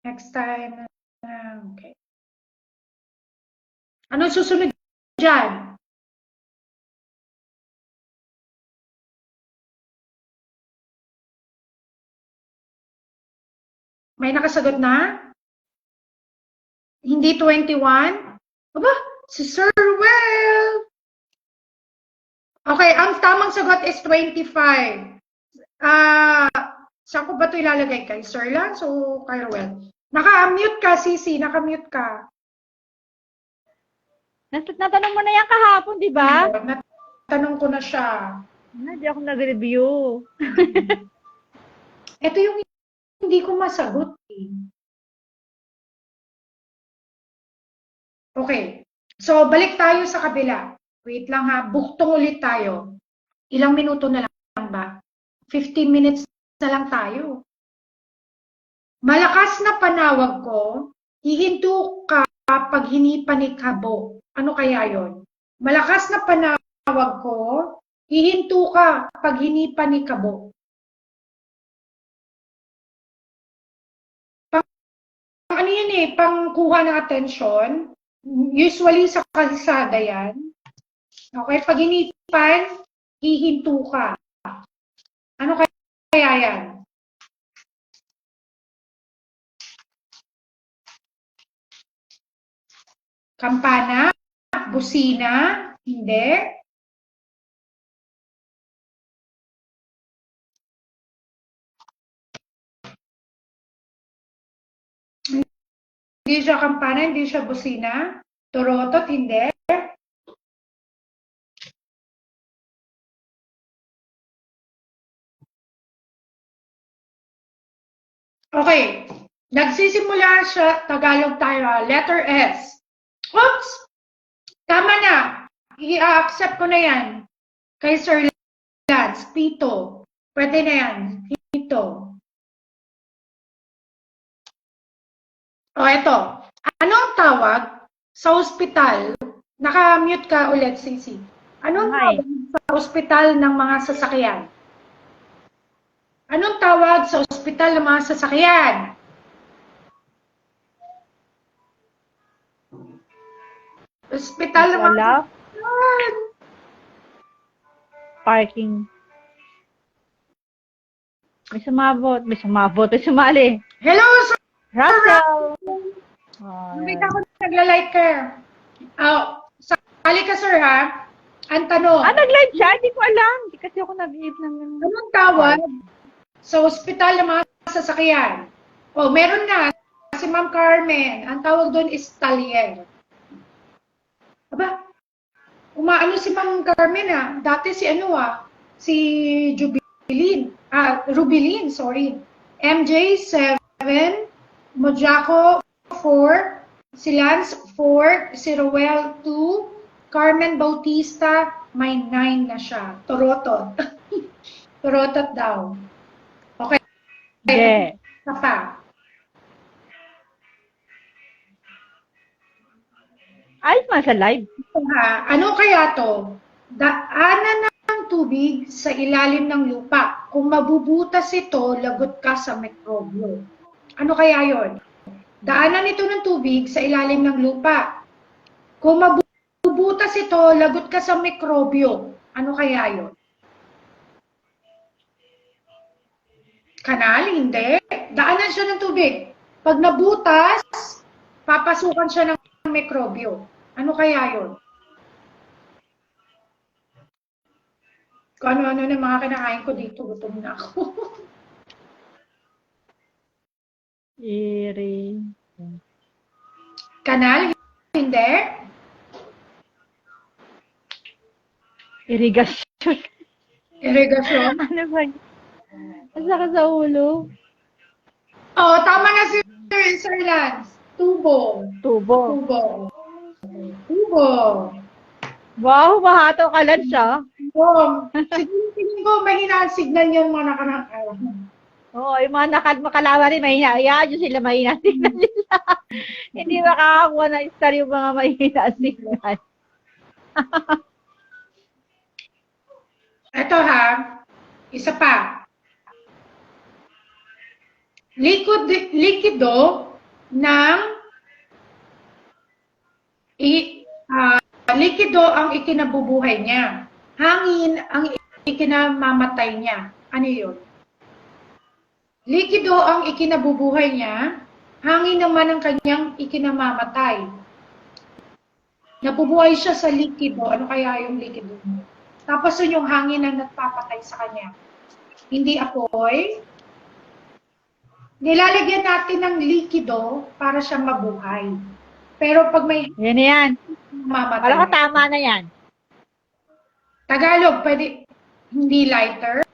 Next time. Okay. Ano susunod dyan? May nakasagot na? Hindi 21? Aba, si Sir Well. Okay, ang tamang sagot is 25. Saan ko ba ito ilalagay? Kay Sir Lance o kay Well? Naka-mute ka, Sisi. Naka-mute ka. Natanong mo na yan kahapon, di ba? Natanong ko na siya. Hindi ako nag-review. Ito yung hindi ko masagot. Okay. So, balik tayo sa kabila. Wait lang ha. Buktong ulit tayo. Ilang minuto na lang ba? 15 minutes na lang tayo. Malakas na panawag ko, hihinto ka pag hinipan ni Kabo. Ano kaya yon? Malakas na panawag ko, hihinto ka pag hinipan ni Kabo. Ano yun eh, pangkuha ng atensyon. Usually sa kalsada yan. Okay, pag hinipan, hihinto ka. Ano kaya yan? Kampana? Busina? Hindi. Hindi siya kampana, hindi siya busina. Turotot, hindi. Okay. Nagsisimula siya, Tagalog tayo, letter S. Oops! Tama na. I-accept ko na yan. Kay Sir Lance, Pito. Pwede na yan. Pito. O, eto. Anong tawag sa ospital? Naka-mute ka ulit, Sisi. Anong tawag sa ospital ng mga sasakyan? Anong tawag sa ospital ng mga sasakyan? Ospital ng mga sasakyan. Parking. May sumabot. May sumali. Hello, Sir Russell! Nakita ko nagla-like ka. Sali ka, sir, ha? Ang tanong. Nag-live siya? Hindi ko alam. Hindi kasi ako nag-live ng... Anong tawag sa ospital ng mga sasakyan? Meron na. Si Ma'am Carmen. Ang tawag doon is talyer. Aba, umaano si Ma'am Carmen, ha? Dati si si Rubilin, sorry. MJ, 7. Mojako, 4. Si Lance, 4. Si Roel, 2. Carmen Bautista, may 9 na siya. Torotot. Torotot daw. Okay. Yeah. Isa pa. Ayos man sa live. Ano kaya to? Daanan ng tubig sa ilalim ng lupa. Kung mabubutas ito, lagot ka sa mikrobyo. Ano kaya yon? Daanan ito ng tubig sa ilalim ng lupa. Kung mabubutas ito, lagot ka sa mikrobyo. Ano kaya yon? Kanal? Hindi. Daanan siya ng tubig. Pag nabutas, papasukan siya ng mikrobyo. Ano kaya yon? Kung ano-ano na mga kinakain ko dito, gutom na ako. Kanal? Hindi. Irigasyon. Irigasyon? Ano ba yun? Masakit sa ulo. Tama na si Sir Lance. Tubo. Tubo. Tubo. Oh. Wow, mahato ka lang siya. Oh, siguro tingin ko mahina ang signal yung mga nakarang araw. Oo, yung mga makalawa rin, mahina. Ayan, yun sila mahina signal nila. Hindi makakakuha ng star yung mga mahina signal. Ito ha, isa pa. Likido ng likido ang ikinabubuhay niya. Hangin ang ikinamamatay niya. Ano yun? Likido ang ikinabubuhay niya, hangin naman ang kanyang ikinamamatay. Nabubuhay siya sa likido. Ano kaya yung likido? Tapos yun yung hangin na nagpapatay sa kanya. Hindi apoy. Nilalagyan natin ng likido para siya mabuhay. Pero pag may Yan. mamatay. Parang tama na yan. Tagalog, pwede, hindi lighter.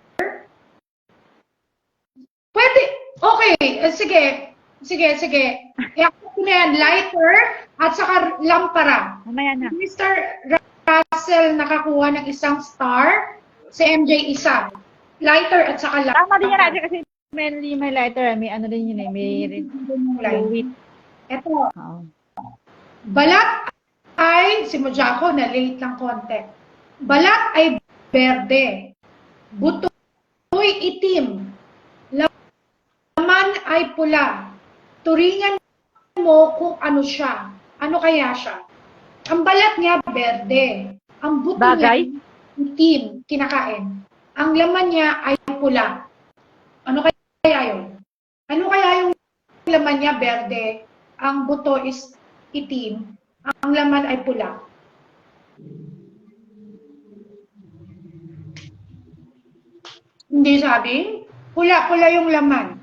Pwede, okay, sige. I-accept ko na yan, lighter at saka lampara. Mamaya na. Mr. Russell nakakuha ng isang star, si MJ isa. Lighter at saka lampara. Tama din yan kasi may lighter, may ano din yun eh, may fluid. Ito, Oo. balat ay, si Mojako na late lang konti. Balat ay berde. Buto'y itim. Laman ay pula. Turingan mo kung ano siya. Ano kaya siya? Ang balat niya berde. Ang buto Bagay? niya itim, kinakain. Ang laman niya ay pula. Ano kaya yun? Ano kaya yung laman niya berde? Ang buto is itim. Ang laman ay pula. Hindi sabi? Pula yung laman.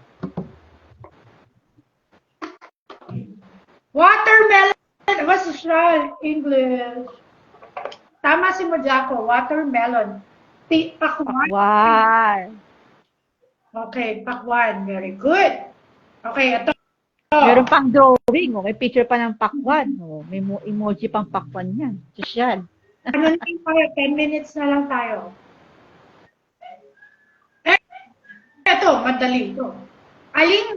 Watermelon. What's the English? Tama si Mojako. Watermelon. Pakwan. Wow. Okay, pakwan. Very good. Okay, ito. Meron pang drawing, may picture pa ng pakwan. May emoji pang pakwan yan. Social. Ano na yung tayo? 10 minutes na lang tayo. Ito, madali ito. Aling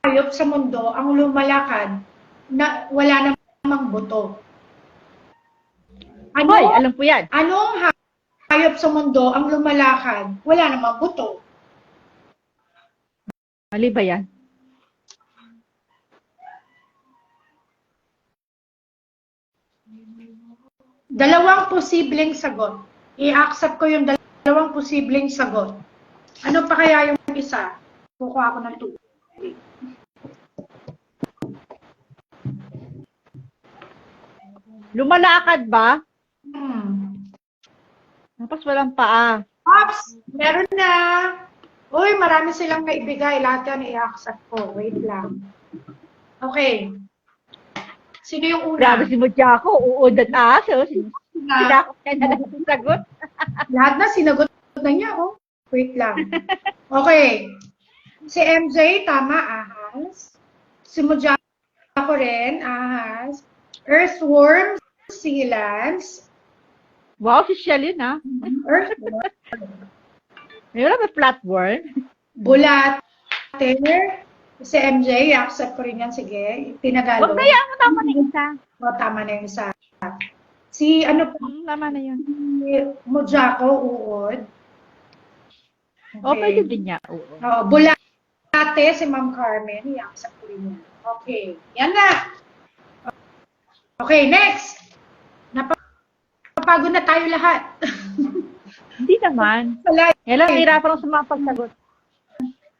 hayop sa mundo ang lumalakad na wala namang buto? Hoy, alam ko yan. Anong hayop sa mundo ang lumalakad wala namang buto? Mali ba yan? Dalawang posibleng sagot. I-accept ko yung dalawang posibleng sagot. Ano pa kaya yung isa? Kukuha ako ng tubig. Lumalakad ba? Tapos walang paa. Ops! Meron na! Uy, marami silang naibigay. Lahat yan i-accept ko. Wait lang. Okay. Sino yung una? Grabe si Mojako, uod at aso. Sinakot ka na lang yung sagot. Lahat na, sinagot na niya, oh. Wait lang. Okay. Si MJ, tama, ahas. Si Mojako rin, ahas. Earthworm, sealants. Wow, official yun ha. Earthworm. May wala ba flatworm? Bulate. Si MJ, accept ko rin yan. Sige, Tinagalog. Huwag na yan, tama na yung isa. O, tama na yung isa. Si, ano po, Tama na yun. si Mojako, uod. O, pwede din niya. Oo. Bulate, si Ma'am Carmen, i-accept ko rin yan. Okay, yan na. Okay, next. Napapagod na tayo lahat. Hindi naman. Sa live. Yan lang, hirapan ako sa mga pagsagot.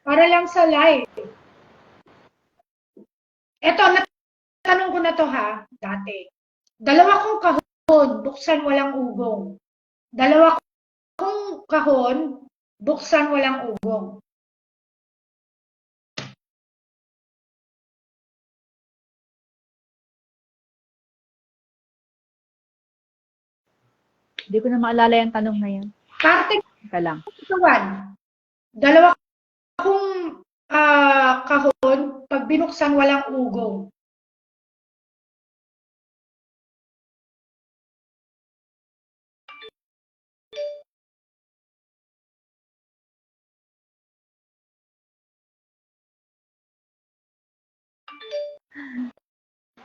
Para lang sa live. Eto, natanong ko na to ha, dati. Dalawa kong kahon, buksan walang ugong. Dalawa kong kahon, buksan walang ugong. Hindi ko na maalala yung tanong na yun. Karting Teka lang. kawan. Dalawa kong kahon, pag binuksan walang ugong.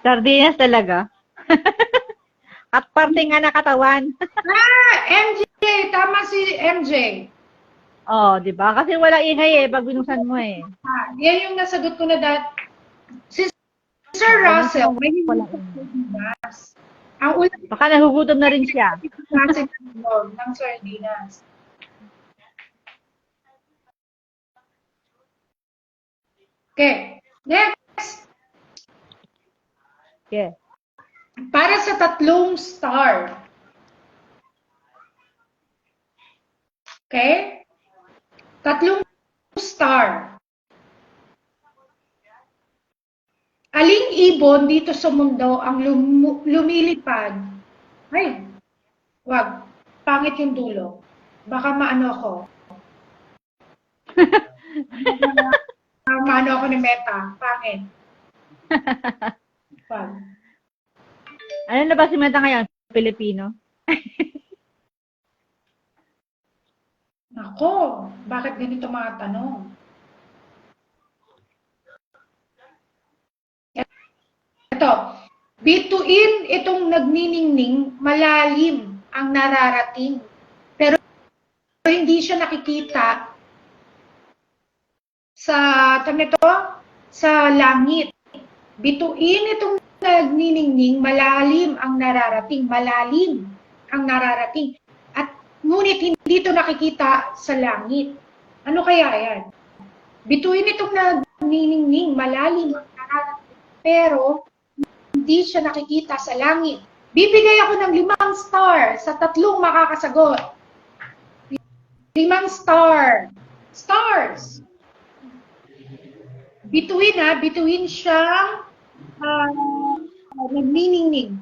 Sardinas talaga. At parte nga na katawan. MJ! Tama si MJ. Oh, di ba? Kasi wala ingay pag binuksan mo eh. Yan yung nasagot ko na si Sir Russell, may hindi sardinas. Ang ulam Baka nahugutom na rin siya. kasi ng sardinas. Okay. Next. Okay. Para sa tatlong star. Okay? Tatlong star. Aling ibon dito sa mundo ang lumilipad? Ay, wag. Pangit yung dulo. Baka maano ako. Maano ako ni Meta. Pangit. Wag. Ano na ba si Meta ngayon? Pilipino? Nako, bakit ganito mga tanong? Ito, bituin itong nagniningning, malalim ang nararating. Pero hindi siya nakikita sa langit. Bituin itong nagniningning, malalim ang nararating. Malalim ang nararating. At ngunit hindi ito nakikita sa langit. Ano kaya yan? Bituin itong nagniningning, malalim ang nararating. Pero hindi siya nakikita sa langit. Bibigay ako ng 5 star sa tatlong makakasagot. 5 star. Stars. Bituin siyang nagniningning.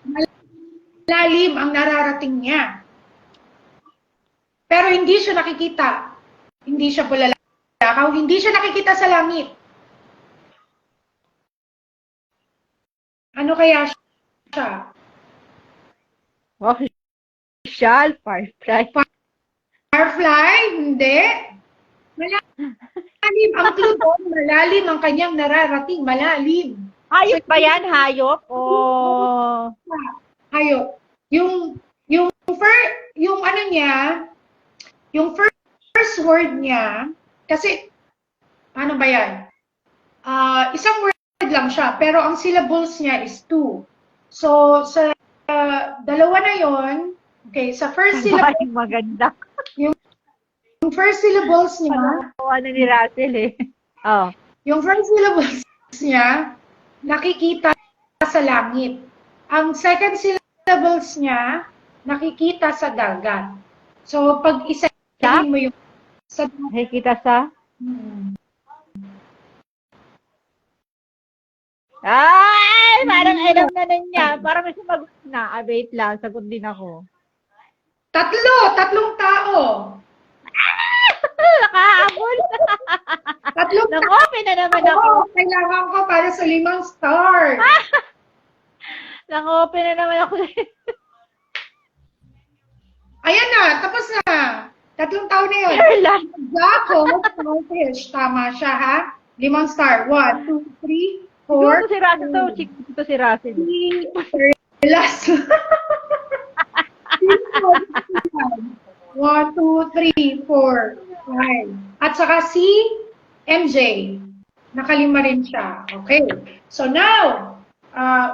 Malalim ang nararating niya. Pero hindi siya nakikita. Hindi siya bulalakaw. Hindi siya nakikita sa langit. Ano kaya siya? Official firefly. Firefly? Hindi. Malalim ang clue doon. Malalim ang kanyang nararating. Malalim. Hayop ba yan? Hayop? O... Hayop. Yung ano niya, yung first word niya, kasi, ano ba yan? Isang word lang siya, pero ang syllables niya is 2. So, sa dalawa na yon, okay, sa first syllable, Ay, maganda. yung first syllables niya, Ano ni Russell eh. Oh. yung first syllables niya, nakikita sa langit. Ang second syllables niya, nakikita sa dagat. So, pag isahin mo yung sa Nakikita sa... Ay! Parang alam na niya. Parang may sumagot na. Wait lang. Sagot din ako. tatlong tao. Nakahabol. Tatlong tao. Nang-open na naman ako. Kailangan ko para sa 5 stars. Nang-open na naman ako. Ayan na, tapos na. 3 tao na yun. Carla. Jacob, Fish. Tama siya, ha? 5 star. 1, 2, 3, 4. Siguro si Russell to. Ito si Russell. Last. 1, 2, 3, 4, 5. At saka si MJ. Nakalima rin siya. Okay. So now,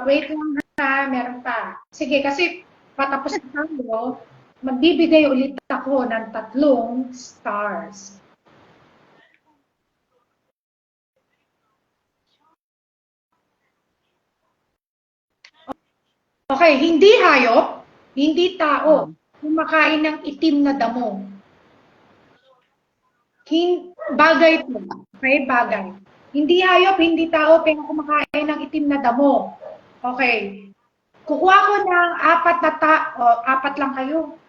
wait lang ha, meron pa. Sige, kasi patapos na tayo, magbibigay ulit ako ng 3 stars. Okay, hindi hayop, hindi tao, kumakain ng itim na damo. Bagay po. Okay, bagay. Hindi hayop, hindi tao, pero kumakain ng itim na damo. Okay. Kukuha ko ng 4 lang kayo.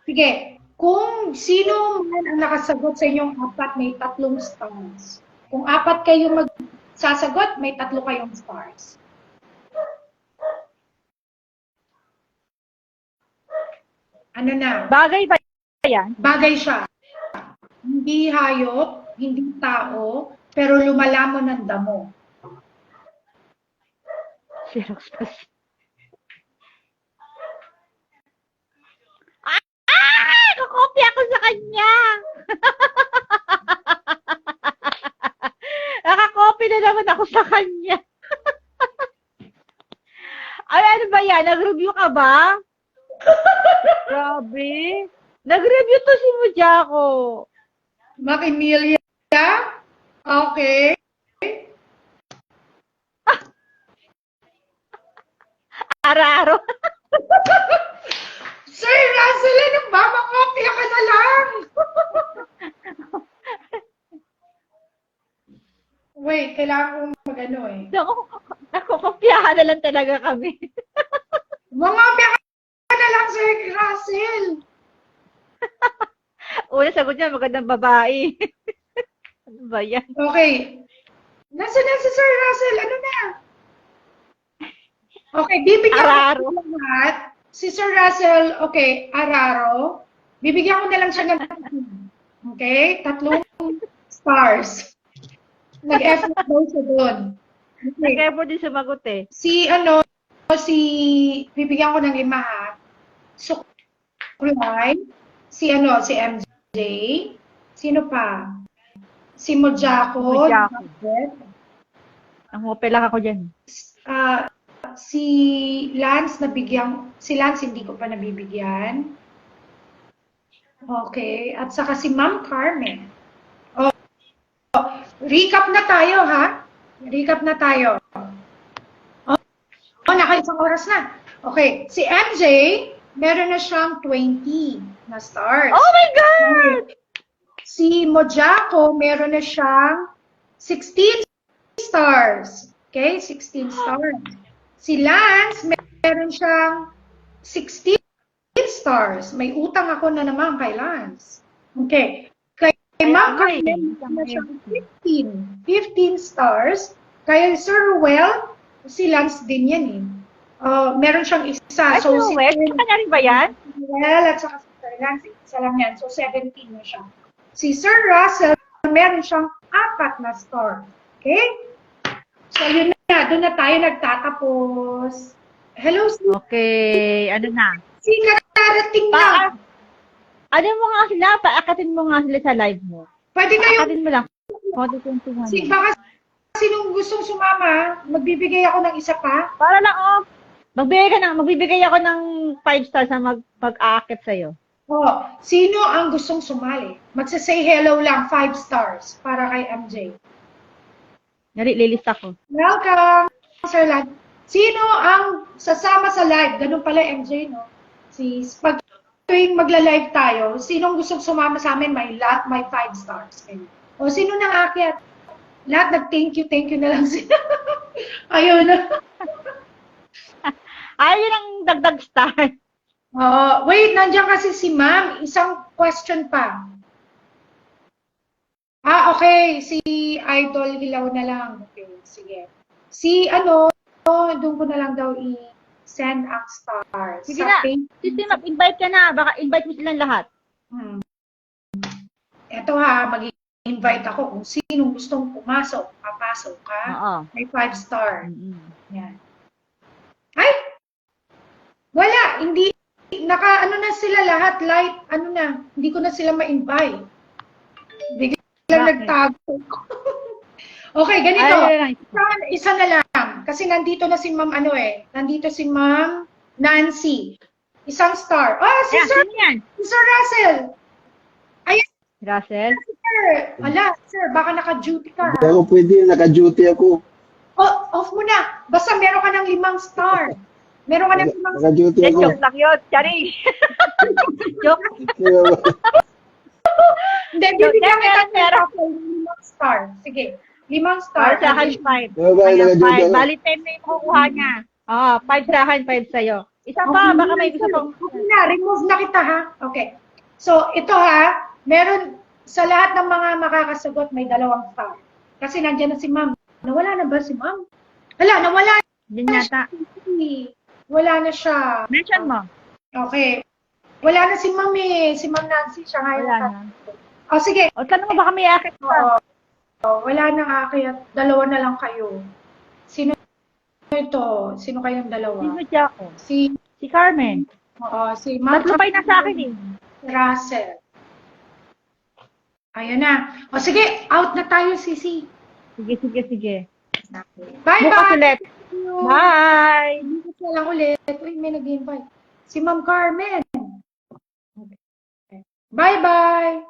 Sige. Kung sino man ang nakasagot sa inyong 4, may 3 stars. Kung 4 kayo magsasagot, may 3 kayong stars. Ano na? Bagay ba yan? Bagay siya. Hindi hayop, hindi tao, pero lumalamon ng damo. Xerox machine. Ah! Kakopya ako sa kanya! Nakakopy na naman ako sa kanya. Ay, ano ba yan? Nag-review ka ba? Grabe. Nag-review to si Mujako. Makimilia? Okay. Araro. Sir Russell, ano ba? Makopya ka na lang. Wait, kailangan kong mag-ano eh. Nakukopyahan na lang talaga kami. Makopya ka na lang, Sir Russell. Una sagot niya, magandang babae. Ano ba yan? Okay. Nasaan na si Sir Russell? Ano na? Okay, bibigyan Araro. ko ng lahat. Si Sir Russell, okay, Araro. Bibigyan ko na lang siya ng okay, 3 stars. Nag-effort daw siya doon. Okay. Nag-effort din sumagot eh. Bibigyan ko ng 5 ha. Suklay, si MJ, sino pa? Si Mojako. Ang ope lang ako dyan. Si Lance hindi ko pa nabibigyan. Okay, at saka si Ma'am Carmen. Recap na tayo, ha? Recap na tayo. Naka-isang oras na. Okay, si MJ, meron na siyang 20 na stars. Oh my God! Si Mojako, meron na siyang 16 stars. Okay, 16 stars. Si Lance, meron siyang 16 stars. May utang ako na naman kay Lance. Okay. Kay Ma'am Carmen, na siyang 15 stars. Kay Sir Ruel, si Lance din yan eh. Meron siyang isa. Ay, so, Wes, kanya rin ba yan? Well, at saka si Sir Lance, isa lang yan. So, 17 na siya. Si Sir Russell, meron siyang 4 na star. Okay? So, yun na. Doon na tayo nagtatapos. Hello, Okay, ano na? si kararating na. Ano mo nga sila? Paakatin mo nga sila sa live mo. Pwede kayo, Paakatin mo lang. Konti 21. baka sinong gustong sumama, magbibigay ako ng isa pa. Para lang, magbibigay ako ng 5 stars na mag-aakit sa'yo. Sino ang gustong sumali? Magsa-say hello lang, 5 stars para kay MJ. Lilista ko. Welcome, Sir Lad. Sino ang sasama sa live? Ganun pala, MJ, no? Pag tuwing magla-live tayo, sinong gustong sumama sa amin, may 5 stars. O sino nang aakyat? Lahat nag-thank you na lang sila. Ayaw na. Yun ang dagdag star. Wait, nandiyan kasi si Ma'am. Isang question pa. Okay. Si Idol Hilaw na lang. Okay, sige. Doon ko na lang daw i-send ang stars. Sige na. Sige, mag-invite ka na. Baka invite mo silang lahat. Eto ha, mag-invite ako kung sinong gustong pumasok. Papasok ka. Oo. May 5 star. Yan. Ay! Wala. Hindi. Na sila lahat. Light. Hindi ko na sila ma-invite. Biglang nagtago. Okay, ganito. Isa na lang. Kasi nandito na si Ma'am Nandito si Ma'am Nancy. Isang star. Si Sir Russell. Ayan. Russell? Sir. Sir, baka naka-duty ka. Hindi ako pwede. Naka-duty ako. Off mo na. Basta meron ka ng 5 star. Meron ka ng 5 star. Naka-duty ako. Joke lang yun. Chari. Joke. Hindi, bibigyan kita ng 5 star. Sige. 5 star. Para sa akin, 5. Naka-duty ako. Bali, 10 na yung kukuha niya. 5 sa akin, 5 sa'yo. Isa pa, baka may gusto kong... Okay na, remove na kita ha. Okay. So, ito ha, meron sa lahat ng mga makakasagot may 2 star. Kasi nandiyan na si Ma'am. Nawala na ba si Ma'am? Nawala Din na yata. Wala na siya. Mention mo. Okay. Wala na si Ma'am Si Ma'am Nancy, siya ngayon. Wala na. Sige. O, tanong mo baka may akit pa. Wala na kaya 2 na lang kayo. Sino to? Sino kayong dalawa? Sino Jaco? Si, Si Carmen. si Ma'am Tatlo pa yung nasa akin eh. Russell. Ayun na. O sige, out na tayo, Sisi. Sige. Bye-bye. Bukas ulit. Bye! Bukas na lang ulit. Uy, may nag-invite. Si Ma'am Carmen. Bye-bye.